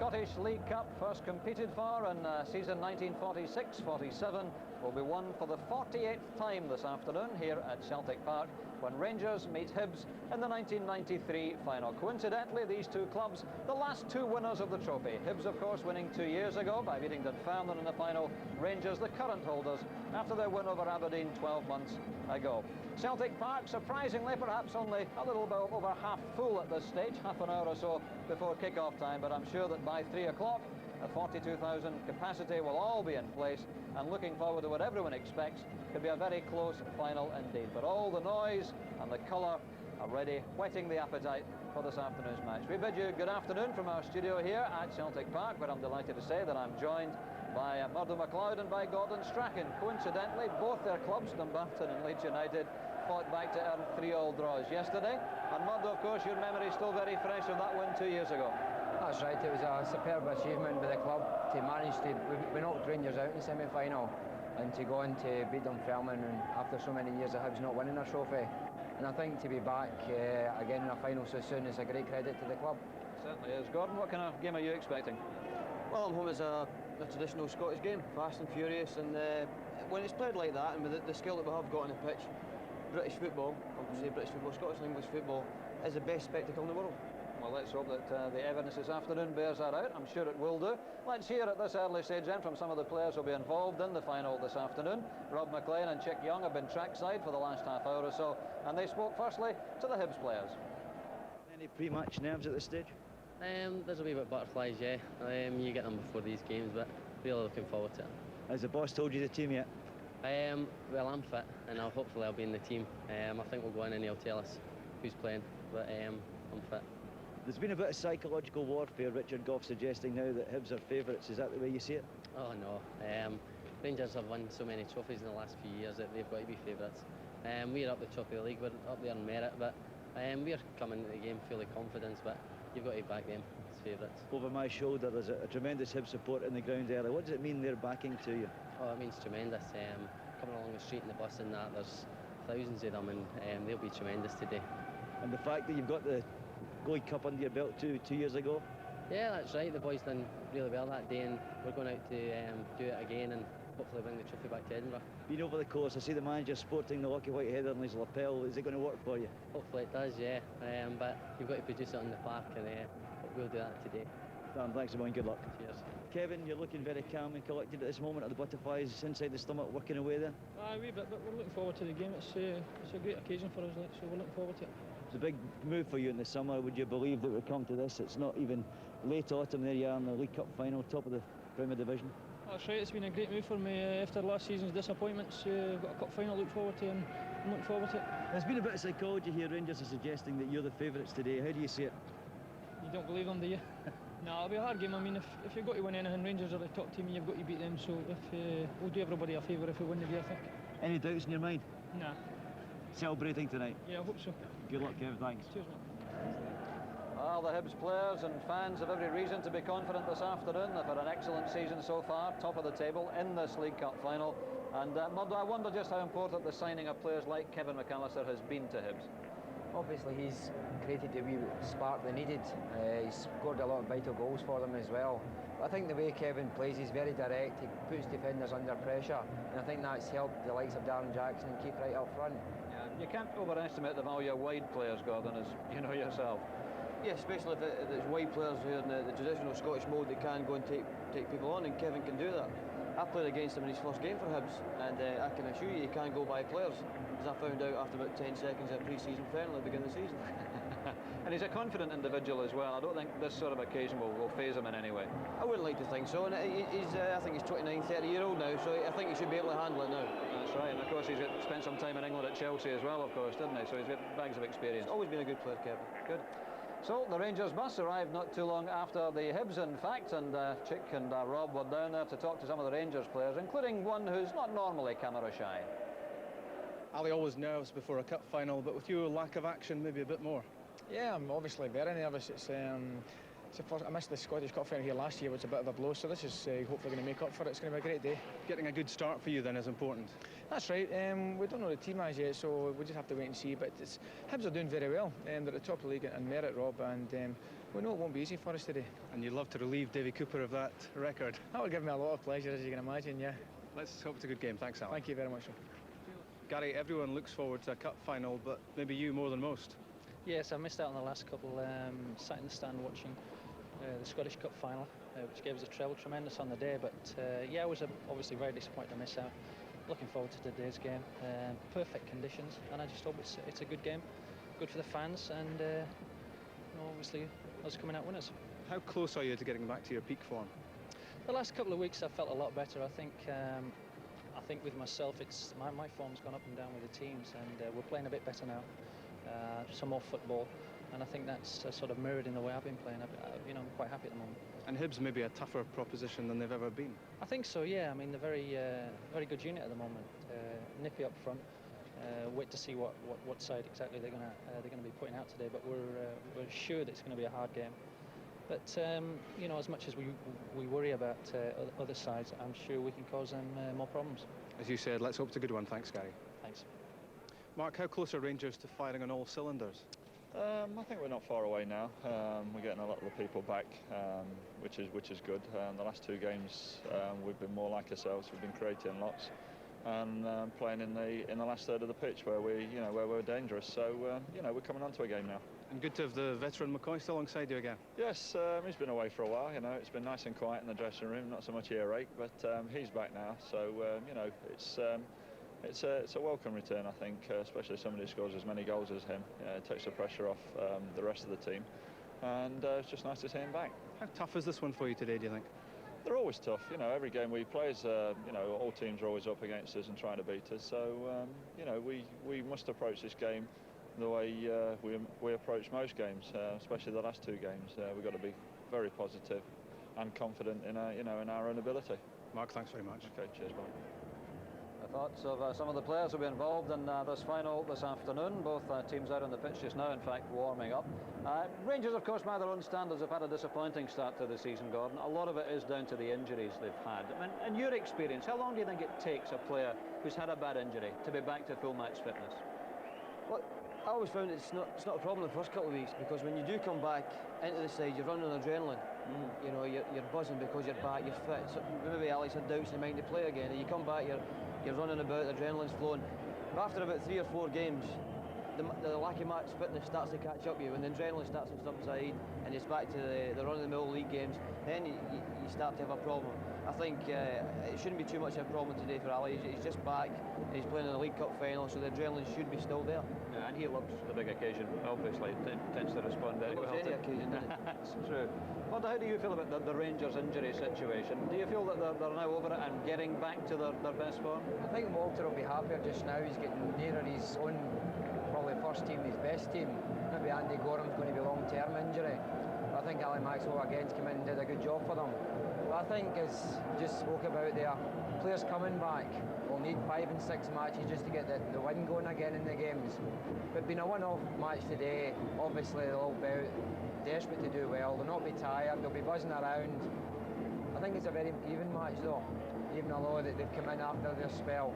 Scottish League Cup, first competed for in season 1946-47, will be won for the 48th time this afternoon here at Celtic Park when Rangers meet Hibs in the 1993 final. Coincidentally, these two clubs, the last two winners of the trophy. Hibs, of course, winning 2 years ago by beating Dunfermline in the final. Rangers, the current holders, after their win over Aberdeen 12 months ago. Celtic Park, surprisingly, perhaps only a little bit over half full at this stage, half an hour or so before kick-off time, but I'm sure that by 3 o'clock, the 42,000 capacity will all be in place, and looking forward to what everyone expects could be a very close final indeed. But all the noise and the colour are ready, whetting the appetite for this afternoon's match. We bid you good afternoon from our studio here at Celtic Park, where I'm delighted to say that I'm joined by Murdo MacLeod and by Gordon Strachan. Coincidentally, both their clubs, Dumbarton and Leeds United, fought back to earn 3-3 draws yesterday. And Murdo, of course, your memory is still very fresh of that win 2 years ago. That's right, it was a superb achievement by the club to manage to, we knocked Rangers out in the semi-final, and to go on to beat Dunfermline, and after so many years of Hibs not winning a trophy. And I think to be back again in a final so soon is a great credit to the club. It certainly is. Gordon, what kind of game are you expecting? Well, I'm home as a traditional Scottish game, fast and furious, and when it's played like that and with the skill that we have got on the pitch, British football, I would say British football, Scottish and English football is the best spectacle in the world. Well, let's hope that the evidence this afternoon bears that out. I'm sure it will do. Let's hear at this early stage then from some of the players who will be involved in the final this afternoon. Rob McLean and Chick Young have been trackside for the last half hour or so, and they spoke firstly to the Hibs players. Any pre-match nerves at this stage? There's a wee bit of butterflies, yeah. You get them before these games, but really looking forward to it. Has the boss told you the team yet? Well, I'm fit, and hopefully I'll be in the team. I think we'll go in and he'll tell us who's playing, but I'm fit. There's been a bit of psychological warfare. Richard Gough suggesting now that Hibs are favourites. Is that the way you see it? Oh no, Rangers have won so many trophies in the last few years that they've got to be favourites. We're up the top of the league, we're up there in merit, but we're coming into the game fully confident, but you've got to back them as favourites. Over my shoulder there's a tremendous Hibs support in the ground early. What does it mean they're backing to you? Oh, it means tremendous. Coming along the street in the bus and that, there's thousands of them, and they'll be tremendous today. And the fact that you've got the Gold Cup under your belt two years ago? Yeah, that's right. The boys done really well that day, and we're going out to do it again and hopefully bring the trophy back to Edinburgh. Being over the course, I see the manager sporting the lucky white heather on his lapel. Is it going to work for you? Hopefully it does, yeah. But you've got to produce it on the park, and we'll do that today. Dan, thanks a million. Good luck. Cheers. Kevin, you're looking very calm and collected at this moment. Are the butterflies inside the stomach working away there? A wee bit, but we're looking forward to the game. It's a great occasion for us, so we're looking forward to it. It's a big move for you in the summer. Would you believe that we've come to this? It's not even late autumn. There you are in the League Cup final, top of the Premier Division. That's right, it's been a great move for me after last season's disappointments. We've got a cup final to look forward to, and I'm looking forward to it. There's been a bit of psychology here. Rangers are suggesting that you're the favourites today. How do you see it? You don't believe them, do you? No, it'll be a hard game. I mean, if you've got to win anything, Rangers are the top team and you've got to beat them, so we'll do everybody a favour if we win the day, I think. Any doubts in your mind? Nah. Celebrating tonight? Yeah, I hope so. Good luck, Kevin. Thanks. Cheers, mate. Well, the Hibs players and fans have every reason to be confident this afternoon. They've had an excellent season so far, top of the table in this League Cup final. And Murdo, I wonder just how important the signing of players like Kevin McAllister has been to Hibs. Obviously he's created the wee spark they needed. He's scored a lot of vital goals for them as well. But I think the way Kevin plays, he's very direct, he puts defenders under pressure, and I think that's helped the likes of Darren Jackson and Keith right up front. Yeah, you can't overestimate the value of wide players, Gordon, as you know yourself. Yeah, especially if it's wide players who are in the traditional Scottish mode, they can go and take people on, and Kevin can do that. I played against him in his first game for Hibs, and I can assure you he can't go by players, as I found out after about 10 seconds at pre-season friendly at the beginning of the season. And he's a confident individual as well. I don't think this sort of occasion will faze him in any way. I wouldn't like to think so, and I think he's 29, 30-year-old now, so I think he should be able to handle it now. That's right, and of course he's spent some time in England at Chelsea as well, of course, didn't he? So he's got bags of experience. He's always been a good player, Kevin. Good. So the Rangers bus arrived not too long after the Hibs, in fact, and Chick and Rob were down there to talk to some of the Rangers players, including one who's not normally camera shy. Ali, always nervous before a cup final, but with your lack of action, maybe a bit more. Yeah, I'm obviously very nervous. It's the first, I missed the Scottish Cup final here last year, which was a bit of a blow, so this is hopefully going to make up for it. It's going to be a great day. Getting a good start for you then is important. That's right. We don't know the team as yet, so we just have to wait and see. But Hibs are doing very well. They're at the top of the league in merit, Rob, and We know it won't be easy for us today. And you'd love to relieve Davy Cooper of that record. That would give me a lot of pleasure, as you can imagine, yeah. Let's hope it's a good game. Thanks, Al. Thank you very much. Gary, everyone looks forward to a cup final, but maybe you more than most. Yes, I missed out on the last couple. Sat in the stand watching the Scottish Cup final, which gave us a treble. Tremendous on the day, but yeah, I was obviously very disappointed to miss out. Looking forward to today's game. Perfect conditions, and I just hope it's a good game, good for the fans, and obviously us coming out winners. How close are you to getting back to your peak form? The last couple of weeks I felt a lot better. I think with myself, it's my form's gone up and down with the teams, and we're playing a bit better now. Some more football, and I think that's sort of mirrored in the way I've been playing. I'm quite happy at the moment. And Hibs may be a tougher proposition than they've ever been. I think so, yeah. I mean, they're very good unit at the moment. Nippy up front. Wait to see what side exactly they're going to be putting out today. But we're sure that it's going to be a hard game. But as much as we worry about other sides, I'm sure we can cause them more problems. As you said, let's hope it's a good one. Thanks, Gary. Thanks. Mark, how close are Rangers to firing on all cylinders? I think we're not far away now. We're getting a lot of the people back, which is good. The last two games we've been more like ourselves. We've been creating lots and playing in the last third of the pitch where we're dangerous. So we're coming onto a game now. And good to have the veteran McCoy still alongside you again. Yes, he's been away for a while. It's been nice and quiet in the dressing room, not so much earache, but he's back now. So it's a welcome return, I think, especially somebody who scores as many goals as him. It takes the pressure off the rest of the team, and it's just nice to see him back. How tough is this one for you today, do you think? They're always tough. Every game we play is, all teams are always up against us and trying to beat us. So, we must approach this game the way we approach most games, especially the last two games. We've got to be very positive and confident in our own ability. Mark, thanks very much. Okay, cheers, bye. The thoughts of some of the players who will be involved in this final this afternoon. Both teams out on the pitch just now, in fact, warming up. Rangers, of course, by their own standards, have had a disappointing start to the season, Gordon. A lot of it is down to the injuries they've had. I mean, in your experience, how long do you think it takes a player who's had a bad injury to be back to full match fitness? Well, I always found it's not a problem the first couple of weeks, because when you do come back into the side, you're running on adrenaline. You're buzzing because you're back, you're fit. So maybe Alex had doubts in mind to play again, and you come back, you're running about, the adrenaline's flowing. But after about 3 or 4 games, the lack of match fitness starts to catch up with you. When the adrenaline starts to subside and it's back to the run-of-the-mill league games, then you start to have a problem. I think it shouldn't be too much of a problem today for Ali. He's just back, and he's playing in the League Cup final, so the adrenaline should be still there. Yeah, and he loves the big occasion, obviously. Tends to respond very well. Any occasion, doesn't it? That's true. But how do you feel about the Rangers' injury situation? Do you feel that they're now over it and getting back to their best form? I think Walter will be happier just now. He's getting nearer his own, probably first team, his best team. Maybe Andy Gorham's going to be long-term injury. I think Ali Maxwell again's come in and did a good job for them. But I think, as just spoke about there, players coming back will need 5 and 6 matches just to get the win going again in the games. But being a one-off match today, obviously they'll all be out desperate to do well. They'll not be tired, they'll be buzzing around. I think it's a very even match though, even though they've come in after their spell.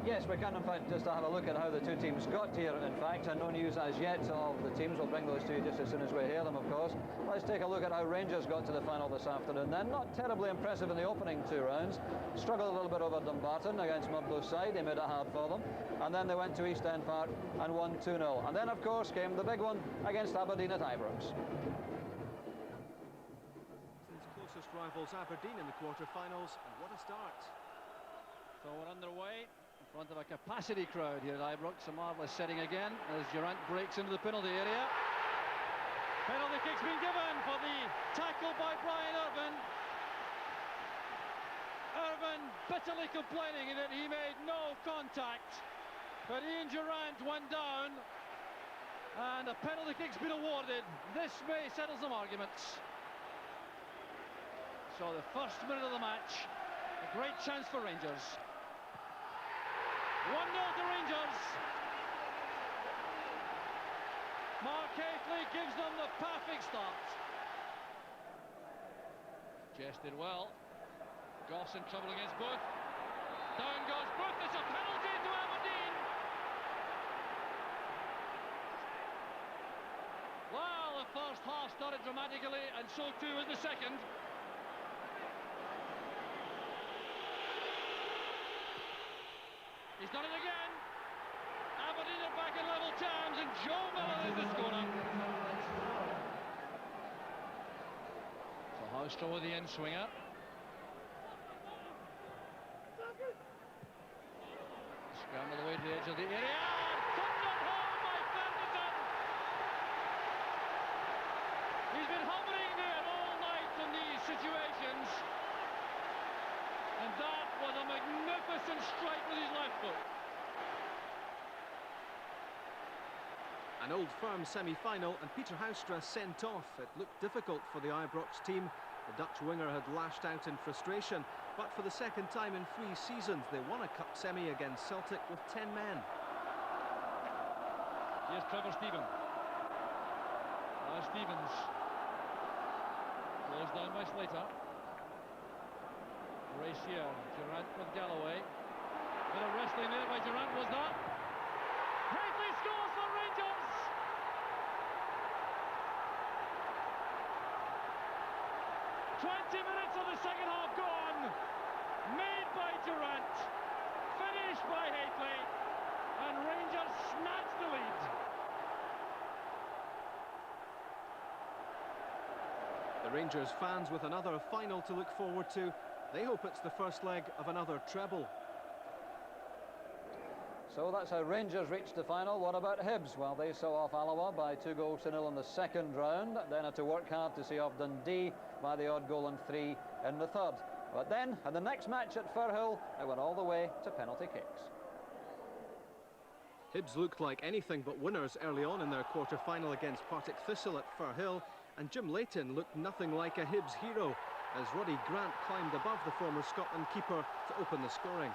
Yes, we can in fact just have a look at how the two teams got here, in fact, and no news as yet of the teams. We'll bring those to you just as soon as we hear them, of course. Let's take a look at how Rangers got to the final this afternoon then. Not terribly impressive in the opening 2 rounds. Struggled a little bit over Dumbarton against Murdo's side. They made it hard for them. And then they went to East End Park and won 2-0. And then, of course, came the big one against Aberdeen at Ibrox. His closest rivals Aberdeen in the quarter-finals, and what a start. So we're underway in front of a capacity crowd here at Ibrox. A marvellous setting again as Durant breaks into the penalty area. Penalty kick's been given for the tackle by Brian Irvine. Irvine bitterly complaining that he made no contact, but Ian Durant went down and a penalty kick's been awarded. This may settle some arguments. So the first minute of the match, a great chance for Rangers. 1-0 to Rangers. Mark Hafley gives them the perfect start. Jess did well. Goss in trouble against Booth. Down goes Booth. It's a penalty to Aberdeen. the first half started dramatically, and so too was the second. He's done it again. Aberdeen are back in level terms, and Joe Miller is the scorer. So Houston with the in-swinger. Scrambled away to the edge of the area. Thundered home by Ferguson. He's been hovering there all night in these situations. And that was a magnificent strike with his left foot. An Old Firm semi-final and Peter Houstra sent off. It looked difficult for the Ibrox team. The Dutch winger had lashed out in frustration, but for the second time in 3 seasons they won a cup semi against Celtic with 10 men. Here's Trevor Stephen. Stevens closed down by Slater. Race here, Durant with Galloway. Bit of wrestling there by Durant, was that? Hateley scores for Rangers! .20 minutes of the second half gone. Made by Durant, finished by Hateley, and Rangers snatched the lead. The Rangers fans with another final to look forward to. They hope it's the first leg of another treble. So that's how Rangers reached the final. What about Hibs? Well, they saw off Alloa by 2-0 in the second round, then had to work hard to see off Dundee by the odd goal and 3 in the third. But then, in the next match at Firhill, it went all the way to penalty kicks. Hibs looked like anything but winners early on in their quarter-final against Partick Thistle at Firhill, and Jim Leighton looked nothing like a Hibs hero as Roddy Grant climbed above the former Scotland keeper to open the scoring.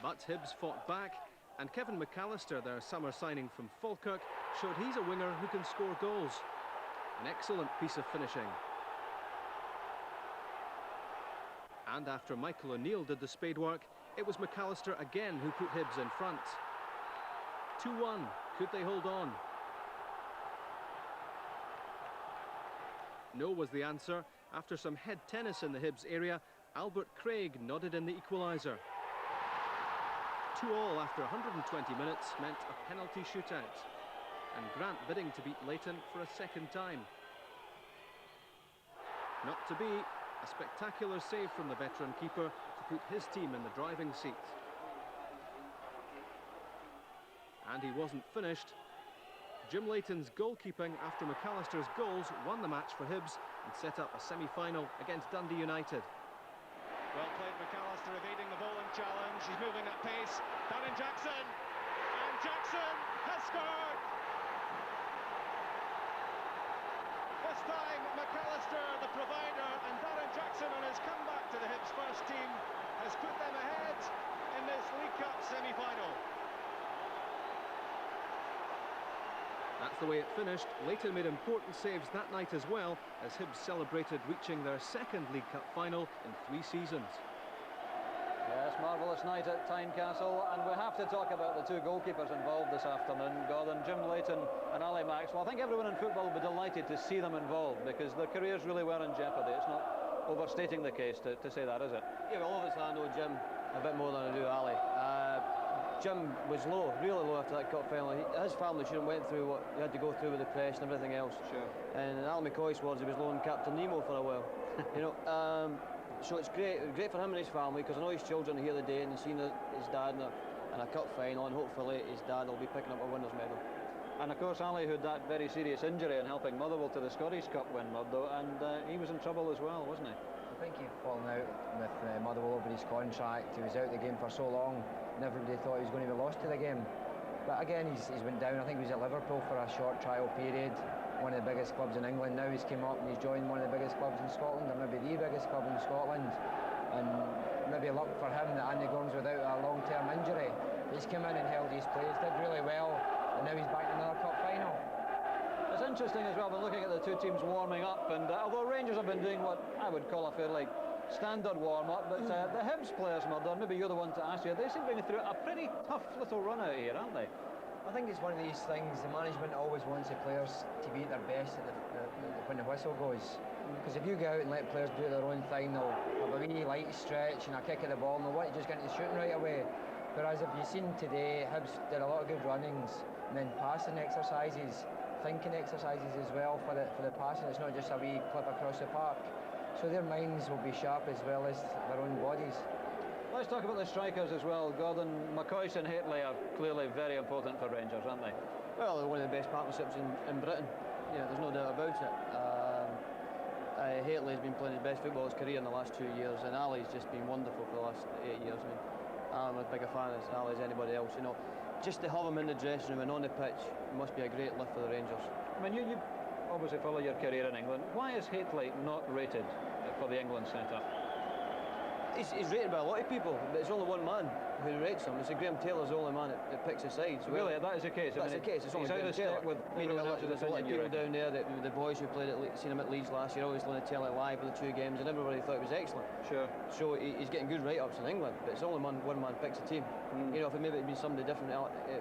But Hibs fought back, and Kevin McAllister, their summer signing from Falkirk, showed he's a winger who can score goals. An excellent piece of finishing. And after Michael O'Neill did the spade work, it was McAllister again who put Hibs in front. 2-1, could they hold on? No was the answer. After some head tennis in the Hibs area, Albert Craig nodded in the equaliser. 2-2 after 120 minutes meant a penalty shootout, and Grant bidding to beat Leighton for a second time. Not to be, a spectacular save from the veteran keeper to put his team in the driving seat. And he wasn't finished. Jim Leighton's goalkeeping after McAllister's goals won the match for Hibs and set up a semi-final against Dundee United. Well played, McAllister evading the bowling challenge. He's moving at pace. Darren Jackson, and Jackson has scored. This time McAllister, the provider, and Darren Jackson on his comeback to the Hibs first team has put them ahead in this League Cup semi-final. That's the way it finished. Leighton made important saves that night as well, as Hibs celebrated reaching their second League Cup final in 3 seasons. Yes, marvellous night at Tynecastle, and we have to talk about the 2 goalkeepers involved this afternoon, Gordon, Jim Leighton and Ali Maxwell. I think everyone in football will be delighted to see them involved, because their careers really were in jeopardy. It's not overstating the case to say that, is it? Yeah, well, obviously I know Jim a bit more than I do Ali. Jim was low, really low after that cup final. His family shouldn't went through what he had to go through with the press and everything else. Sure. And in Al McCoy's words, he was low on Captain Nemo for a while. You know, so it's great for him and his family, because I know his children are here today and seeing his dad in a cup final, and hopefully his dad will be picking up a winner's medal. And of course Ali had that very serious injury in helping Motherwell to the Scottish Cup win, Murdo, and he was in trouble as well, wasn't he? I think he'd fallen out with Motherwell over his contract. He was out of the game for so long, and everybody thought he was going to be lost to the game. But again, he's went down. I think he was at Liverpool for a short trial period, one of the biggest clubs in England. Now he's came up and he's joined one of the biggest clubs in Scotland, or maybe the biggest club in Scotland. And maybe luck for him that Andy Gorm's without a long-term injury. He's come in and held his place, did really well, and now he's back in another cup final. It's interesting as well, been looking at the 2 teams warming up, and although Rangers have been doing what I would call a fairly standard warm-up, but the Hibs players, Murdo, maybe you're the one to ask you, they seem to be going through a pretty tough little run out here, aren't they? I think it's one of these things, the management always wants the players to be at their best when the whistle goes. Because if you go out and let players do their own thing, they'll have a wee light stretch and a kick at the ball and they'll want to just get into shooting right away. Whereas if you've seen today, Hibs did a lot of good runnings and then passing exercises, thinking exercises as well for the passing. It's not just a wee clip across the park. So their minds will be sharp as well as their own bodies. Let's talk about the strikers as well. Gordon, McCoist and Hateley are clearly very important for Rangers, aren't they? Well, they're one of the best partnerships in Britain. There's no doubt about it. Hateley's been playing his best football of his career in the last 2 years, and Ali's just been wonderful for the last 8 years. I mean, I'm as big a fan as Ali as anybody else. Just to have him in the dressing room and on the pitch must be a great lift for the Rangers. I mean, you obviously follow your career in England. Why is Hateley not rated for the England centre? He's rated by a lot of people, but it's only one man who rates him. It's Graham Taylor's the only man that picks the sides. Really, that is the case? That's the case. It's only Graham Taylor. With there's a lot of people down there, the boys who played seen him at Leeds last year, always learned to tell it live with the 2 games, and everybody thought it was excellent. Sure. So he's getting good write-ups in England, but it's only one man picks the team. If it maybe had been somebody different,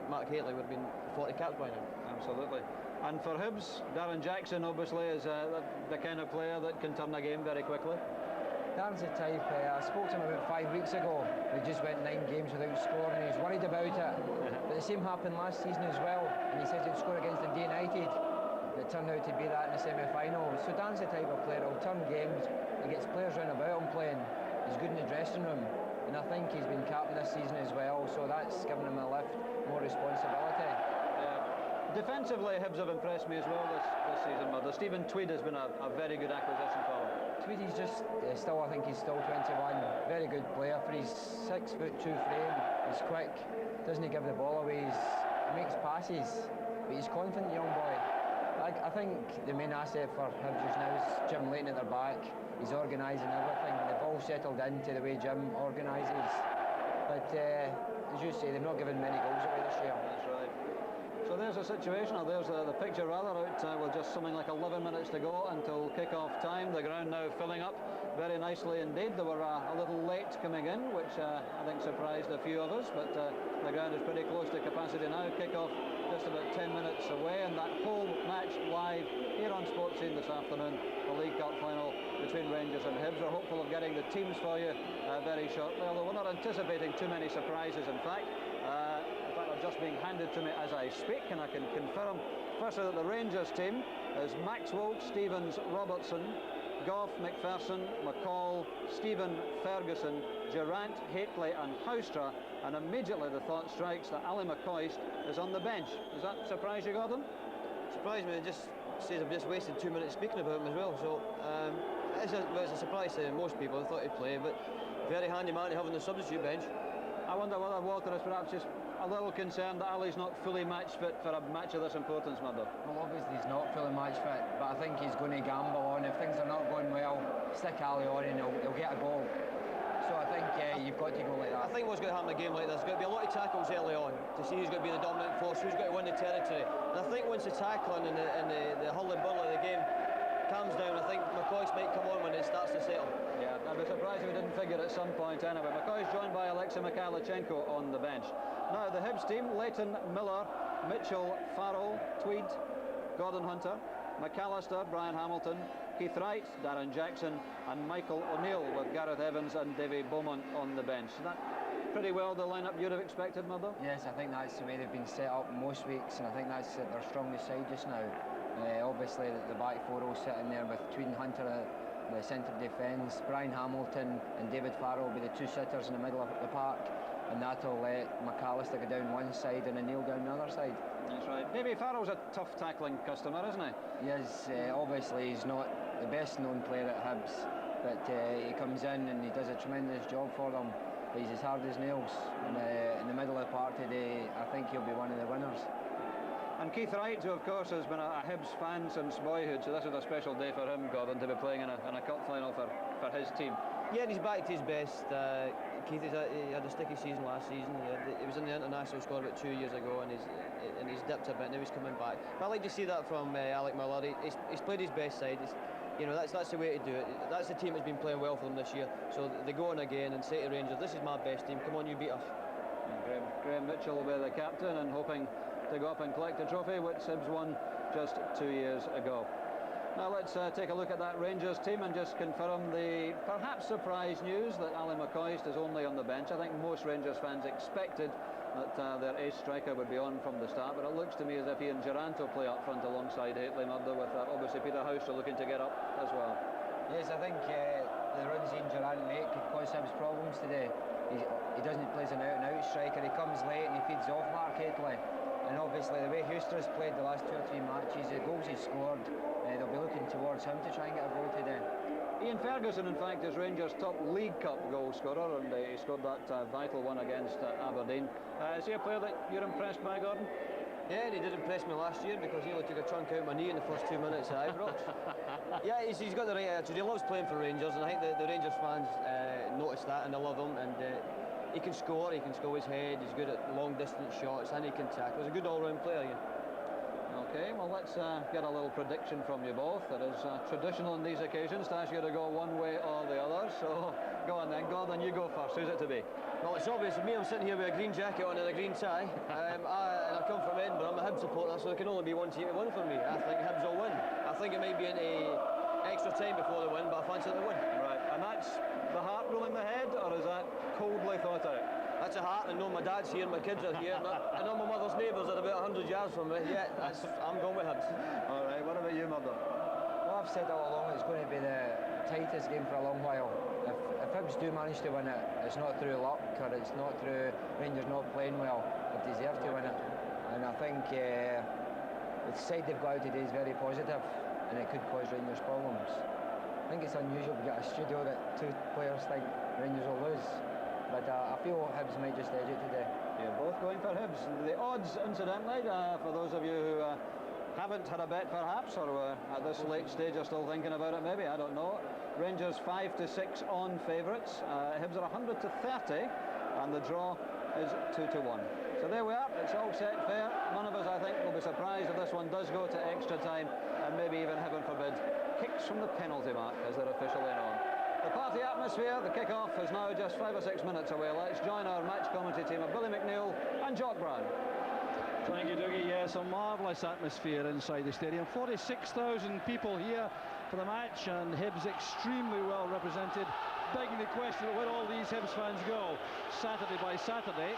Mark Hateley would have been 40 caps by now. Absolutely. And for Hibs, Darren Jackson obviously is the kind of player that can turn a game very quickly. Darren's the type, I spoke to him about 5 weeks ago. He just went 9 games without scoring and he's worried about it. But the same happened last season as well, and he says he'd score against Dundee United. It turned out to be that in the semi-final. So Darren's the type of player who'll turn games and gets players round about him playing. He's good in the dressing room, and I think he's been captain this season as well, so that's given him a lift, more responsibility. Defensively, Hibs have impressed me as well this season, Murdo. Stephen Tweed has been a very good acquisition for them. Tweed is just still, I think he's still 21. Very good player for his 6'2" frame. He's quick, doesn't he give the ball away, he makes passes, but he's confident, young boy. I think the main asset for Hibs just now is Jim Leighton at their back. He's organising everything. They've all settled into the way Jim organises. But as you say, they've not given many goals away this year. That's right. So there's a situation, or there's the picture rather, out with just something like 11 minutes to go until kick-off time. The ground now filling up very nicely indeed. They were a little late coming in, which I think surprised a few of us, but the ground is pretty close to capacity now. Kick-off just about 10 minutes away, and that whole match live here on Sports Scene this afternoon, the League Cup final between Rangers and Hibs. We're hopeful of getting the teams for you very shortly, although we're not anticipating too many surprises, in fact. Are just being handed to me as I speak, and I can confirm firstly that the Rangers team is Maxwell, Stevens, Robertson, Gough, McPherson, McCall, Stephen, Ferguson, Durrant, Hateley and Houstra, and immediately the thought strikes that Ali McCoist is on the bench. Does that surprise you, Gordon? Surprised me. It just says I've just wasted 2 minutes speaking about him as well, so it's a surprise to most people. I thought he'd play, but very handy man to have on the substitute bench. I wonder whether Walter is perhaps just a little concerned that Ali's not fully match fit for a match of this importance, Murdo. Well, obviously he's not fully match fit, but I think he's going to gamble on. If things are not going well, stick Ali on and he'll get a goal. So I think you've got to go like that. I think what's going to happen in a game like this, there's going to be a lot of tackles early on to see who's going to be the dominant force, who's going to win the territory. And I think once the tackling and the hull-and-bull of the game calms down, I think McCoist might come on when it starts to settle. Yeah, I'd be surprised if we didn't figure at some point anyway. McCoy's joined by Alexei Mikhailichenko on the bench. Now the Hibs team: Leighton, Miller, Mitchell, Farrell, Tweed, Gordon Hunter, McAllister, Brian Hamilton, Keith Wright, Darren Jackson and Michael O'Neill, with Gareth Evans and Davy Beaumont on the bench. Is that pretty well the lineup you'd have expected, Murdo? Yes, I think that's the way they've been set up most weeks, and I think that's their strongest side just now. Obviously the back four all sitting there with Tweed and Hunter at the centre defence. Brian Hamilton and David Farrell will be the two sitters in the middle of the park, and that'll let McAllister go down one side and O'Neill down the other side. That's right. Maybe Farrell's a tough tackling customer, isn't he? He is. Obviously he's not the best known player at Hibs, but he comes in and he does a tremendous job for them. But he's as hard as nails. In the middle of the park today, I think he'll be one of the winners. And Keith Wright, who of course has been a Hibs fan since boyhood, so this is a special day for him, Gordon, to be playing in a cup final for his team. Yeah, and he's back to his best. Keith he had a sticky season last season. He was in the international squad about 2 years ago, and he's dipped a bit. Now he's coming back. But I like to see that from Alec Miller. He's played his best side. That's the way to do it. That's the team that's been playing well for them this year. So they go on again and say to Rangers, "This is my best team. Come on, you beat us." Graham Mitchell will be the captain, and hoping to go up and collect the trophy, which Hibs won just 2 years ago. Now let's take a look at that Rangers team and just confirm the perhaps surprise news that Ali McCoist is only on the bench. I think most Rangers fans expected that their ace striker would be on from the start, but it looks to me as if Ian Durrant will play up front alongside Haitley Murdo, with obviously Peter Houster looking to get up as well. Yes, I think the runs Ian Durrant late could cause Hibs problems today. He doesn't play as an out-and-out striker. He comes late and he feeds off Mark Haitley. And obviously the way Houster has played the last 2 or 3 matches, the goals he's scored, they'll be looking towards him to try and get a goal today. Ian Ferguson, in fact, is Rangers' top League Cup goal scorer, and he scored that vital one against Aberdeen. Is he a player that you're impressed by, Gordon? Yeah, he did impress me last year because he took a chunk out of my knee in the first 2 minutes at Ibrox. Yeah, he's got the right attitude. He loves playing for Rangers, and I think the Rangers fans notice that and they love him. And he can score with his head, he's good at long distance shots, and he can tackle. He's a good all-round player, Ian. Okay, well, let's get a little prediction from you both. It is traditional on these occasions to ask you to go one way or the other, so go on then. Gordon, you go first. Who's it to be? Well, it's obvious. Me, I'm sitting here with a green jacket on and a green tie. And I come from Edinburgh. I'm a Hibs supporter, so there can only be one team to win for me. I think Hibs will win. I think it might be in extra time before they win, but I fancy they win. Right, and that's the heart ruling the head, or is that coldly thought out? That's a heart, and no, my dad's here, my kids are here, and all my mother's neighbours are about 100 yards from me. Yeah, I'm going with Hibs. All right, what about you, Murdo? Well, I've said all along it's going to be the tightest game for a long while. If Hibs do manage to win it, it's not through luck, or it's not through Rangers not playing well. They deserve to win it. And I think the side they've got out today is very positive, and it could cause Rangers problems. I think it's unusual to get a studio that 2 players think Rangers will lose. But I feel Hibs might just edge it today. You're both going for Hibs. The odds, incidentally, for those of you who haven't had a bet perhaps, or at this late stage are still thinking about it maybe, I don't know. Rangers 5 to 6 on favourites. Hibs are 100 to 30, and the draw is 2 to 1. So there we are, it's all set fair. None of us, I think, will be surprised if this one does go to extra time, and maybe even, heaven forbid, kicks from the penalty mark, as they're officially known. The party atmosphere, the kick-off is now just 5 or 6 minutes away. Let's join our match commentary team of Billy McNeill and Jock Brown. Thank you, Dougie. Yes, a marvellous atmosphere inside the stadium. 46,000 people here for the match, and Hibs extremely well represented. Begging the question of where all these Hibs fans go Saturday by Saturday.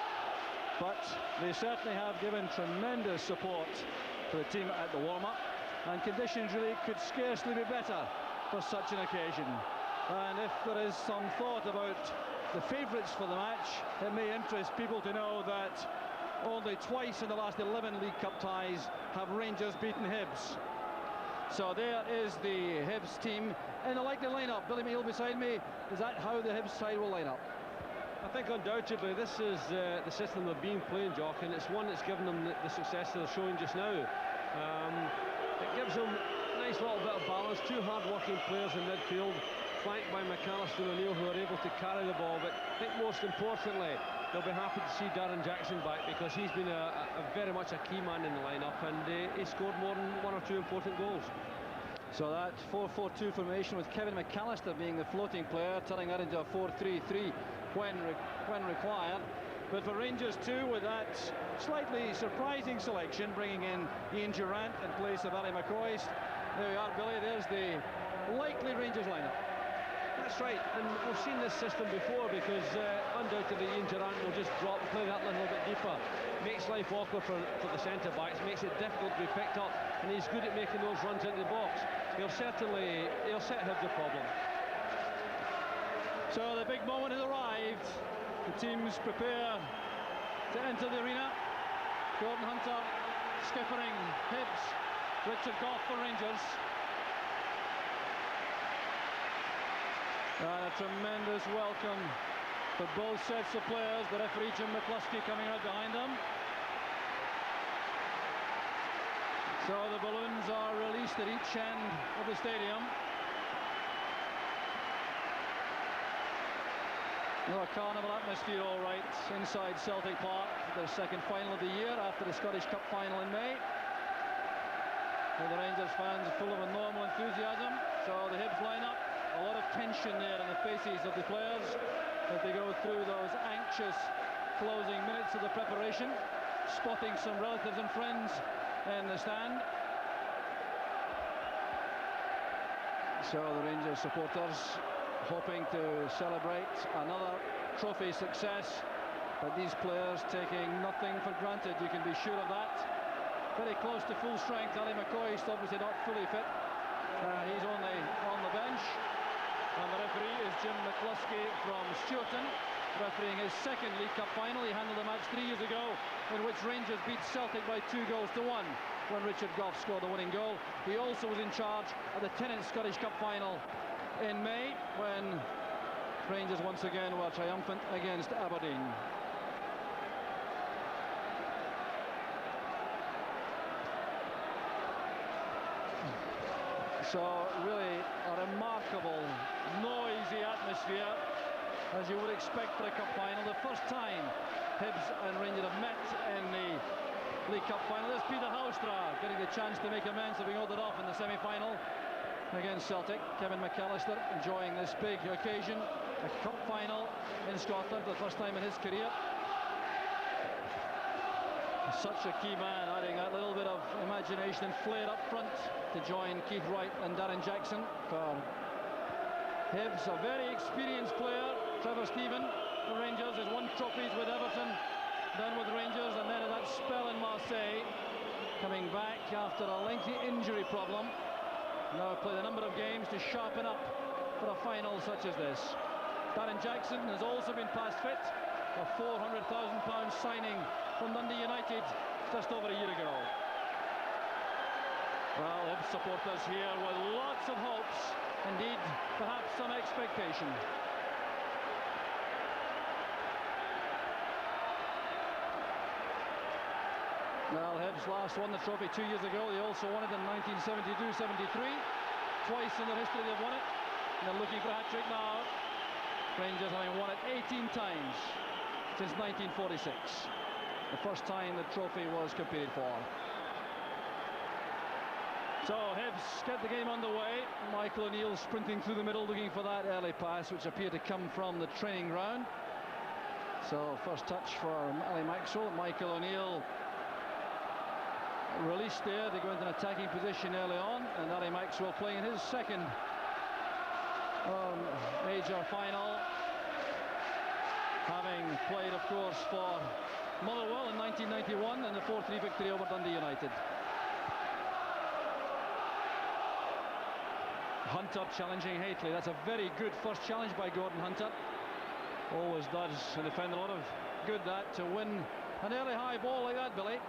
But they certainly have given tremendous support for the team at the warm-up, and conditions really could scarcely be better for such an occasion. And if there is some thought about the favourites for the match, it may interest people to know that only twice in the last 11 League Cup ties have Rangers beaten Hibs. So there is the Hibs team in a likely lineup. Billy McNeill beside me. Is that how the Hibs side will line up? I think undoubtedly this is the system they've been playing, Jock, and it's one that's given them the success they're showing just now. It gives them a nice little bit of balance. 2 hard-working players in midfield, flanked by McAllister and O'Neill, who are able to carry the ball. But I think most importantly, they'll be happy to see Darren Jackson back, because he's been a very much a key man in the lineup, and he scored more than 1 or 2 important goals. So that 4-4-2 formation with Kevin McAllister being the floating player, turning that into a 4-3-3 when required. But for Rangers too, with that slightly surprising selection, bringing in Ian Durrant in place of Ali McCoist. There we are, Billy. There's the likely Rangers lineup. That's right, and we've seen this system before, because undoubtedly Ian Durrant will just drop, play that little bit deeper, makes life awkward for the centre-backs, makes it difficult to be picked up, and he's good at making those runs into the box. He'll set Hibs a problem. So the big moment has arrived. The teams prepare to enter the arena. Gordon Hunter skippering Hibs, Richard Gough for Rangers. And a tremendous welcome for both sets of players. The referee Jim McCluskey coming right behind them. So the balloons are released at each end of the stadium. No, a carnival atmosphere all right inside Celtic Park, their second final of the year after the Scottish Cup final in May. And the Rangers fans are full of a normal enthusiasm. So the Hibs lineup, a lot of tension there in the faces of the players as they go through those anxious closing minutes of the preparation. spotting some relatives and friends in the stand. So the Rangers supporters hoping to celebrate another trophy success, but these players taking nothing for granted, you can be sure of that. Very close to full strength. Ali McCoist obviously not fully fit. He's only on the bench. And the referee is Jim McCluskey from Stewarton, refereeing his second League Cup final. He handled the match 3 years ago, in which Rangers beat Celtic by 2-1 when Richard Gough scored the winning goal. He also was in charge of the Tennent Scottish Cup final in May, when Rangers once again were triumphant against Aberdeen. So really a remarkable, noisy atmosphere, as you would expect for a cup final. The first time Hibs and Rangers have met in the League Cup final. There's Peter Houstra getting the chance to make amends for being ordered off in the semi-final against Celtic. Kevin McAllister enjoying this big occasion, a cup final in Scotland for the first time in his career. Such a key man, adding that little bit of imagination and flair up front to join Keith Wright and Darren Jackson for Hibs. A very experienced player, Trevor Stephen, for Rangers, has won trophies with Everton, then with Rangers, and then at that spell in Marseille, coming back after a lengthy injury problem. Now played a number of games to sharpen up for a final such as this. Darren Jackson has also been past fit. A £400,000 signing from Dundee United just over a year ago. Well, Hibs supporters here with lots of hopes, indeed perhaps some expectation. Well, Hibs last won the trophy 2 years ago. They also won it in 1972-73. Twice in their history they've won it. And they're looking for a hat-trick now. Rangers having won it 18 times since 1946. The first time the trophy was competed for. So Hibs get the game underway. Michael O'Neill sprinting through the middle, looking for that early pass, which appeared to come from the training ground. So first touch for Ali Maxwell. Michael O'Neill released there. They go into an attacking position early on, and Ali Maxwell playing in his second major final, having played, of course, for Motherwell in 1991 and the 4-3 victory over Dundee United. Hunter challenging Haitley. That's a very good first challenge by Gordon Hunter. Always does and defend a lot of good that to win an early high ball like that, Billy.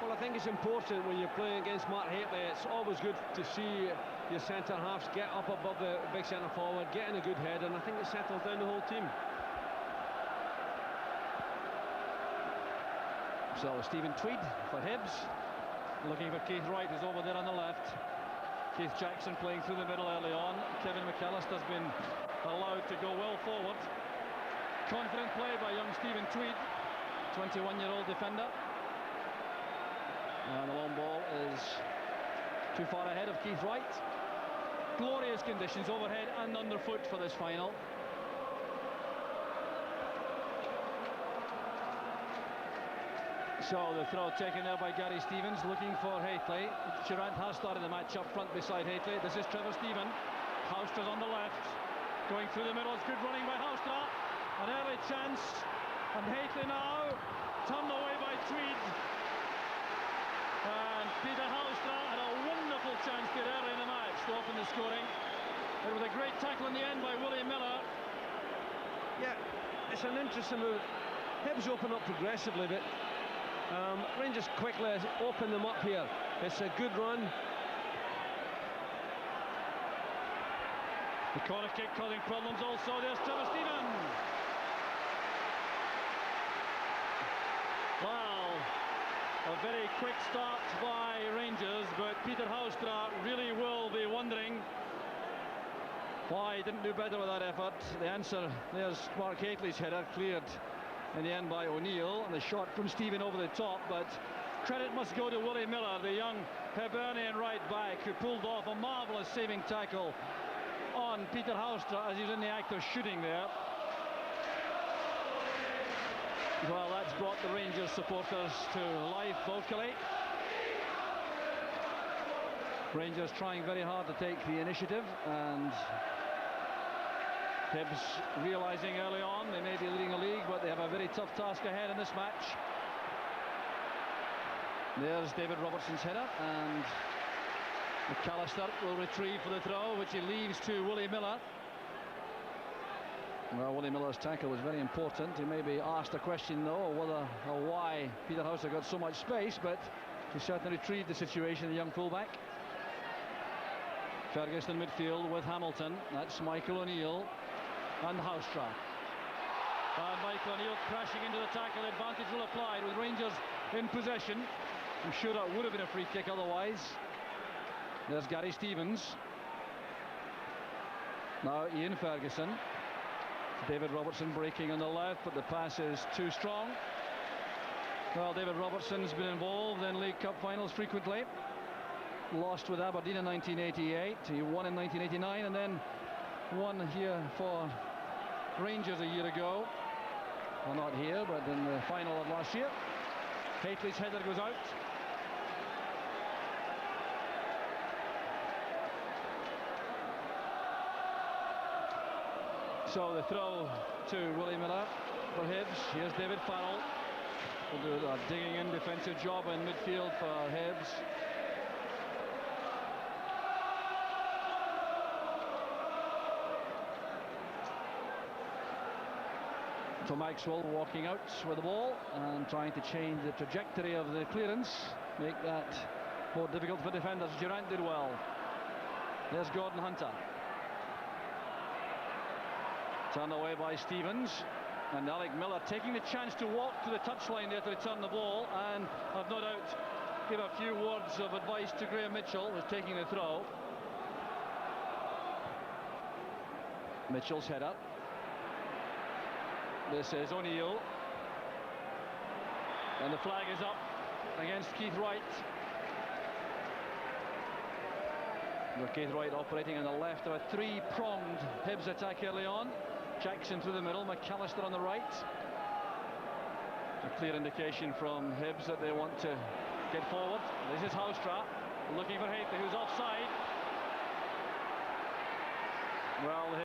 Well, I think it's important when you're playing against Mark Haitley. It's always good to see your centre halves get up above the big centre forward, getting a good head, and I think it settles down the whole team. So Stephen Tweed for Hibs, looking for Keith Wright, who's over there on the left. Keith Jackson playing through the middle early on. Kevin McAllister's been allowed to go well forward. Confident play by young Stephen Tweed, 21-year-old defender. And the long ball is too far ahead of Keith Wright. Glorious conditions overhead and underfoot for this final. So the throw taken there by Gary Stevens, looking for Haitley. Durant has started the match up front beside Haitley. This is Trevor Stephen. Houstra's on the left. Going through the middle, it's good running by Houstra. An early chance. And Haitley now turned away by Tweed. And Peter Houstra had a wonderful chance there early in the match to open the scoring. It was a great tackle in the end by Willie Miller. Yeah, it's an interesting move. Hibs open up progressively, but Rangers quickly open them up here. It's a good run. The corner kick causing problems also. There's Trevor Stephen. Wow, a very quick start by Rangers, but Peter Houstra really will be wondering why he didn't do better with that effort. The answer, there's Mark Haitley's header, cleared in the end by O'Neill, and the shot from Stephen over the top, but credit must go to Willie Miller, the young Hibernian right back, who pulled off a marvellous saving tackle on Peter Houstra as he was in the act of shooting there. Well, that's brought the Rangers supporters to life vocally. Rangers trying very hard to take the initiative, and Hibs realising early on they may be leading a league, but they have a very tough task ahead in this match. There's David Robertson's header, and McAllister will retrieve for the throw, which he leaves to Willie Miller. Well, Willie Miller's tackle was very important. He may be asked a question, though, whether or why Peter Hauser got so much space, but he certainly retrieved the situation, the young fullback. Ferguson midfield with Hamilton. That's Michael O'Neill and Haustra. And Michael O'Neill crashing into the tackle. Advantage will apply with Rangers in possession. I'm sure that would have been a free kick otherwise. There's Gary Stevens. Now Ian Ferguson. David Robertson breaking on the left, but the pass is too strong. Well, David Robertson's been involved in League Cup finals frequently. Lost with Aberdeen in 1988. He won in 1989 and then won here for Rangers a year ago. Well, not here, but in the final of last year. Hateley's header goes out. So the throw to Willie Miller for Hibs. Here's David Farrell. Will do a digging in defensive job in midfield for Hibs. So Maxwell walking out with the ball and trying to change the trajectory of the clearance, make that more difficult for defenders. Durant did well. There's Gordon Hunter. Turned away by Stevens, and Alec Miller taking the chance to walk to the touchline there to return the ball, and I've no doubt give a few words of advice to Graham Mitchell, who's taking the throw. Mitchell's header. This is O'Neill, and the flag is up against Keith Wright. With Keith Wright operating on the left of a three-pronged Hibs attack early on. Jackson through the middle, McAllister on the right. A clear indication from Hibs that they want to get forward. This is Haustra looking for Hateley, who's offside. Well,